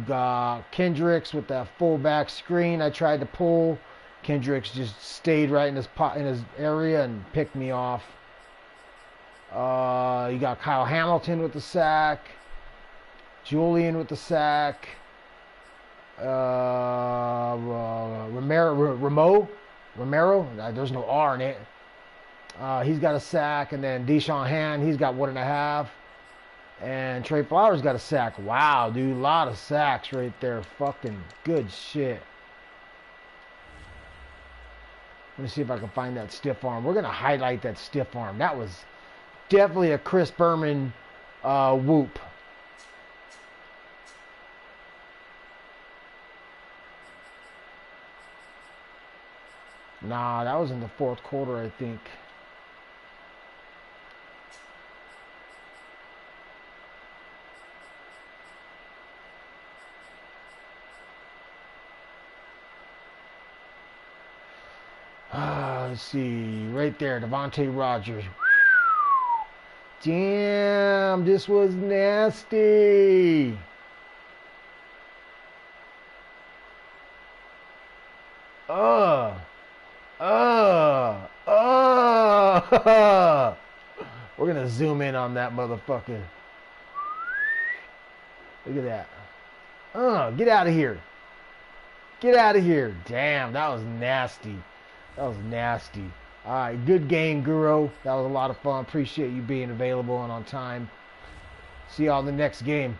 got Kendricks with that fullback screen I tried to pull. Kendricks just stayed right in his area and picked me off. You got Kyle Hamilton with the sack. Julian with the sack. Romero. There's no R in it. He's got a sack, and then Deshaun Hand, he's got 1.5. And Trey Flowers got a sack. Wow, dude, a lot of sacks right there. Fucking good shit. Let me see if I can find that stiff arm. We're going to highlight that stiff arm. That was definitely a Chris Berman whoop. Nah, that was in the fourth quarter, I think. Let's see. Right there, Devontae Rogers. Damn, this was nasty. We're gonna zoom in on that motherfucker. Look at that. Get out of here. Get out of here. Damn, that was nasty. That was nasty. All right, good game, Guru. That was a lot of fun. Appreciate you being available and on time. See y'all in the next game.